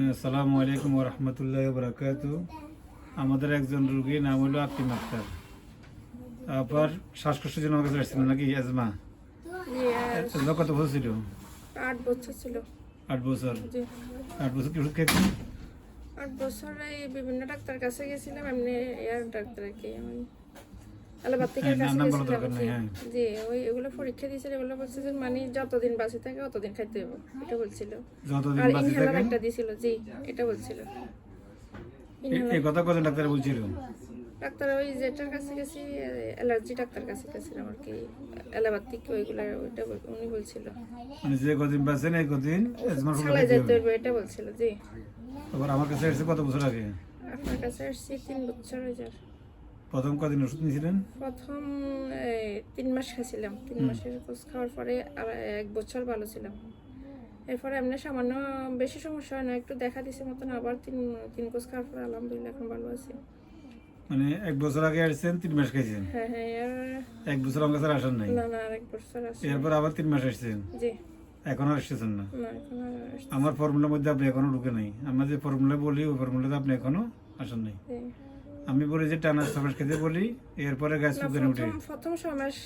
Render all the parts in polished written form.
আসসালামু আলাইকুম ওয়া রাহমাতুল্লাহি ওয়া বারাকাতুহু। আমাদের একজন রোগীর নাম হলো আকিম আক্তার। তারপর শ্বাসকষ্টের জন্য আমার কাছে আসছিল নাকি আজমা? জি, আর আজমা কত বছর ছিল? 8 বছর ছিল। 8 বছর। জি, 8 বছর কি ওষুধ খেয়েছেন? 8 বছর এই বিভিন্ন ডাক্তার কাছে গেছিলাম, এমনি এয়ার ডাক্তার আর কি, আমি অ্যালোপ্যাথিকের কাছে নাম বলার গেছিলাম। দরকার নেই। হ্যাঁ, জি, ওই এগুলো পরীক্ষা দিয়েছিল, এগুলো বলছে যে মানে যতদিন বাঁচে থাকে ততদিন খাইতে হবে, এটা বলছিল। যতদিন আর বাঁচে ইনহেলার থাকেন। একটা দিছিল, জি, এটা বলছিল। এই কথা কজন ডাক্তার বলছিল? ডাক্তার ওই যেটার কাছে গেছি, অ্যালার্জি ডাক্তার কাছে গেছিলাম আর কি, অ্যালোপ্যাথিক ওইগুলো, ওইটা উনি বলছিল মানে যে কদিন বাঁচেন এই কদিন আজমার ওষুধ ছাড়াই খেতে যেতে হবে। হবে, এটা বলছিল। জি, আবার আমার কাছে এসেছে কত বছর আগে? আপনার কাছে আসছি 3 বছর হয়ে যায়। প্রথম কদিন ওষুধ নিয়েছিলেন? প্রথম 3 মাস খাইছিলাম, 3 মাসের কোর্স খাওয়ার পরে আর 1 বছর ভালো ছিলাম। এরপরে এমনি সামান্য বেশি সমস্যা হয় না, একটু দেখা দিছে মতন, আবার তিন কোর্স খাওয়ার পরে আলহামদুলিল্লাহ এখন ভালো আছি। মানে 1 বছর আগে আসছেন, 3 মাস খাইছেন। হ্যাঁ হ্যাঁ, আর 1 বছর আমার কাছে আসেন নাই। না না, আর 1 বছর আছে। এরপর আবার 3 মাস আসছেন, জি, এখন আর এসেছেন না। না এখন আর আসছে। আমার ফর্মুলার মধ্যে আপনি এখনো ঢুকে নাই। আমরা যে ফর্মুলা বলি ওই ফর্মুলাতে আপনি এখনো আসেন নাই। জি। আমি বলি যে টানা 6 মাস খেতে বলি, এরপরে গ্যাস না, চুকেন উঠে। প্রথম 6 মাস,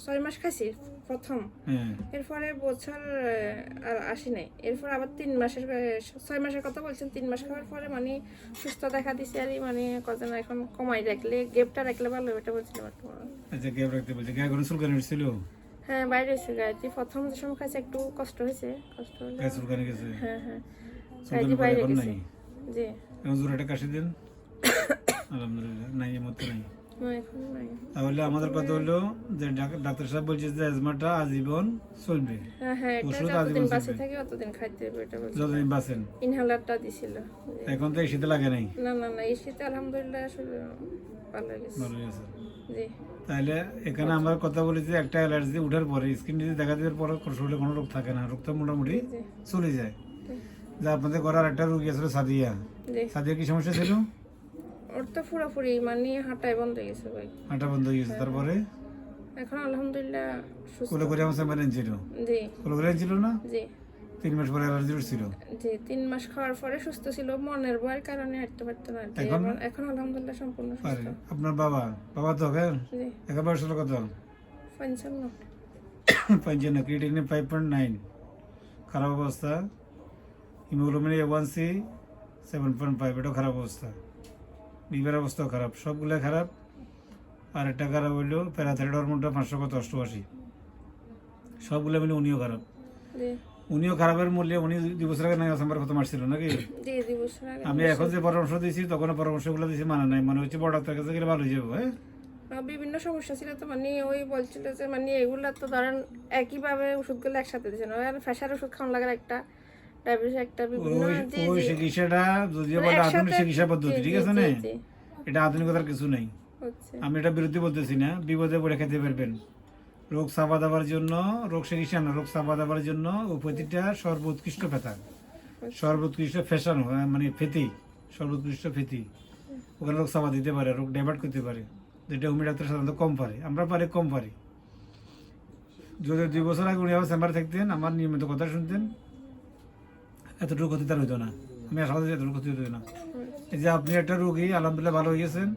6 মাস খাইছি প্রথম। হ্যাঁ, এরপরে বছর আর আসি নাই। এরপর আবার 3 মাসের 6 মাসের কথা বলছেন, 3 মাস খাওয়ার পরে মানে সুস্থ দেখা দিছে আর মানে কজন এখন কমাই রাখলে, গ্যাপটা রাখলে ভালো, এটা বলছিলাম একটু। আচ্ছা গ্যাপ রাখতে বলছে। গ্যাস কোনো চুলকানি উঠছিল? হ্যাঁ, বাইরে হয়েছে গাড়িতে, প্রথম যে সময় খাইছে একটু কষ্ট হয়েছে, কষ্ট হলে গ্যাস চুলকানি গেছে? হ্যাঁ হ্যাঁ, চুলকানি গাড়িতে পরে বাইরে এখন গেছে। নাই? জি, এখন জোরে একটা কাশি দেন। আলহামদুলিল্লাহ, নাই এর মধ্যে নাই। না এখন নাই। তাহলে আমাদের কথা হলো যে ডাক্তার সাহেব বলছে যে অ্যাজমাটা আজীবন চলবে। হ্যাঁ হ্যাঁ, এটা ওষুধ যতদিন আজীবন বাঁচে চলবে, থাকে ততদিন খাইতে হবে, এটা বলছে। যতদিন বাঁচেন। ইনহেলারটা দিছিল। জি। এখন তো এই শীতে লাগে নাই। না না না, এই শীতে আলহামদুলিল্লাহ আসলে ভালো গেছে। ভালোই আছে। জি, তাহলে এখানে আমরা কথা বলি যে একটা অ্যালার্জি উঠার পরে স্কিন ডিজিজ দেখা দেওয়ার পরে শরীরে কোনো রোগ থাকে না, রোগটা মোটামুটি জি চলে যায়। যা আপনাদের ঘরের একটা রোগী আসলে সাদিয়া। জি, সাদিয়া কি সমস্যা ছিল? ওর তো পুরোপুরি মানে হাঁটাই বন্ধ হয়ে গেছে ভাই। হাঁটা বন্ধ হয়ে গেছে। তারপরে এখন আলহামদুলিল্লাহ সুস্থ। কোলে করে আমার চেম্বারে এনেছিল। জি কোলে করে এনেছিল না? জি 3 মাস পরে অ্যালার্জি উঠছিল। জি, 3 মাস খাওয়ার পরে সুস্থ ছিল, মনের ভয়ের কারণে হাঁটতে পারতো না আর কি। এখন? এখন আলহামদুলিল্লাহ সম্পূর্ণ পারে। সুস্থ। আপনার বাবা বাবা তো হ্যাঁ, জি, এখন বয়স হলো কত? 55। 55। ক্রিয়েটিনিন 5.9, খারাপ অবস্থা। হিমোগ্লোবিন A1C 7.5, এটাও খারাপ অবস্থা। লিভার অবস্থাও খারাপ, সবগুলো খারাপ। আর একটা খারাপ হইলো প্যারাথাইরয়েড হরমোনটা 588। সবগুলো মিলে উনিও খারাপ। জি উনিও খারাপের মূল্যে উনি 2 বছর আগে আমার প্রথম আসছিল নাকি? জি, 2 বছর আগে। আমি এখন যে পরামর্শ দিয়েছি তখন পরামর্শগুলো দিয়েছি মানে নাই, মনে হচ্ছে বড় ডাক্তার কাছে গেলে ভালো হয়ে যাবো। হ্যাঁ, বিভিন্ন সমস্যা ছিল তো, মানে ওই বলছিল যে মানে এগুলা তো ধরেন একইভাবে ওষুধগুলো একসাথে দিয়েছেন, আর প্রেশার ওষুধ খাওয়ানো লাগে একটা, ডায়াবেটিস একটা, বিভিন্ন। ওই জি ওই জি, চিকিৎসাটা যদিও মানে বলে আধুনিক একসাথে। চিকিৎসা পদ্ধতি, জি ঠিক জি আছে জি না? জি, এটা আধুনিকতার কিছু নেই। হচ্ছে। আমি এটা বিরুদ্ধে বলতেছি না, বিপদে পড়ে খেতে পারবেন। রোগ চাপা দেওয়ার জন্য, রোগ চিকিৎসা না, রোগ চাপা দেওয়ার জন্য উপতিটা সর্বোৎকৃষ্ট ফেতা, সর্বোৎকৃষ্ট ফ্যাশন, মানে ফেতি, সর্বোৎকৃষ্ট ফেতি। ওখানে রোগ চাপা দিতে পারে, রোগ ডাইভার্ট করতে পারে, যেটা হোমিও ডাক্তার সাধারণত কম পারে। আমরা পারি, কম পারি। যদি 2 বছর আগে উনি আমার চেম্বারে থাকতেন, আমার নিয়মিত কথা শুনতেন, এতটুকু ক্ষতি তার হইতো না। আমি আশা করি এতটুকু ক্ষতি হইতো না। এই যে আপনি একটা রোগী আলহামদুলিল্লাহ ভালো হয়ে গেছেন,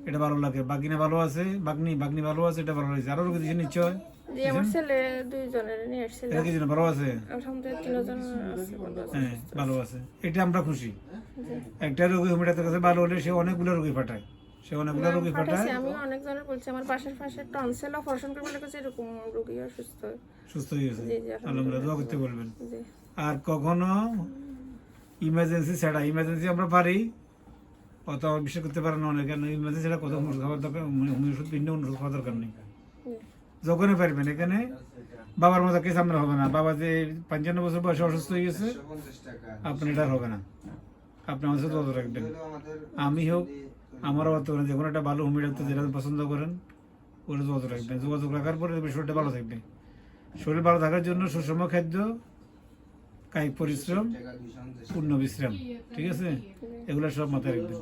এটা ভালো লাগে। বাগিনা ভালো আছে, বাগনি ভালো আছে, এটা ভালো লাগছে। আরো রোগী দিয়েছেন নিশ্চয়? জি, আমার ছেলে 2 জনের নিয়ে আসছিল, এটা কি জন্য ভালো আছে? আলহামদুলিল্লাহ 3 জন আছে, ভালো আছে। হ্যাঁ, ভালো আছে, এটা আমরা খুশি। জি, একটা রোগী হোমিও ডাক্তার কাছে ভালো হলে সে অনেকগুলো রোগী পাঠায়, সে অনেকগুলো রোগী পাঠায়। পাঠাইছি, আমি অনেক জনের বলছি, আমার পাশের পাশে টনসিল অপারেশন করে বলে গেছে, এরকম রোগী অসুস্থ। সুস্থ হয়ে গেছে, জি জি, আলহামদুলিল্লাহ, দোয়া করতে বলবেন। জি আর কখনো ইমার্জেন্সি ছাড়া, ইমার্জেন্সি আমরা পারি, অত বিশ্বাস করতে পারে না অনেকে, ইমার্জেন্সি ছাড়া কত ওষুধ খাওয়ার দরকার, হোমিও ওষুধ ভিন্ন ওষুধ খাওয়ার দরকার নেই। জি, যখনই পারবেন। এখানে বাবার মতো কেস আপনার হবে না। বাবা যে 55 বছর বয়সে অসুস্থ হয়ে গেছে, আপনার এটা হবে না। আপনি আমার সাথে যোগাযোগ রাখবেন। আমি হোক, আমারও অত যে কোনো একটা ভালো হোমিও ডাক্তার যেটা পছন্দ করেন ওটা যোগাযোগ রাখবেন। যোগাযোগ রাখার পরে শরীরটা ভালো থাকবে। শরীর ভালো থাকার জন্য সুষম খাদ্য, কায়িক পরিশ্রম, পূর্ণ বিশ্রাম, ঠিক আছে? এগুলো সব মাথায় রাখবেন।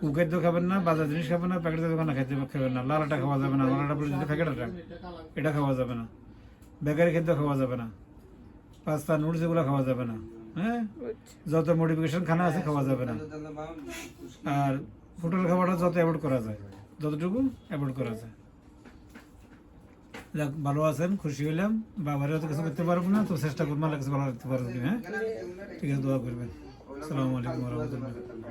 কুখাদ্য খাবেন না, বাজার জিনিস খাবেন না, প্যাকেটের দোকানে খাবেন না। লালাটা খাওয়া যাবে না, লালাটা বলে যদি প্যাকেটটা, এটা খাওয়া যাবে না। বেকারি খাদ্য খাওয়া যাবে না, পাস্তা নুডলস এগুলো খাওয়া যাবে না। হ্যাঁ, বুঝছি। যত মডিফিকেশন খানা আছে খাওয়া যাবে না। আর হোটেল খাবারটা যত অ্যাভয়েড করা যায়, যতটুকু অ্যাভয়েড করা যায়। যাক, ভালো আছেন, খুশি হইলাম। বাবারও তো কিছু করতে পারবো না, তো চেষ্টা করবো আল্লাহ কিছু ভালো রাখতে পারবো। হ্যাঁ, ঠিক আছে, দোয়া করবেন। আসসালামু আলাইকুম ওয়া রাহমাতুল্লাহ।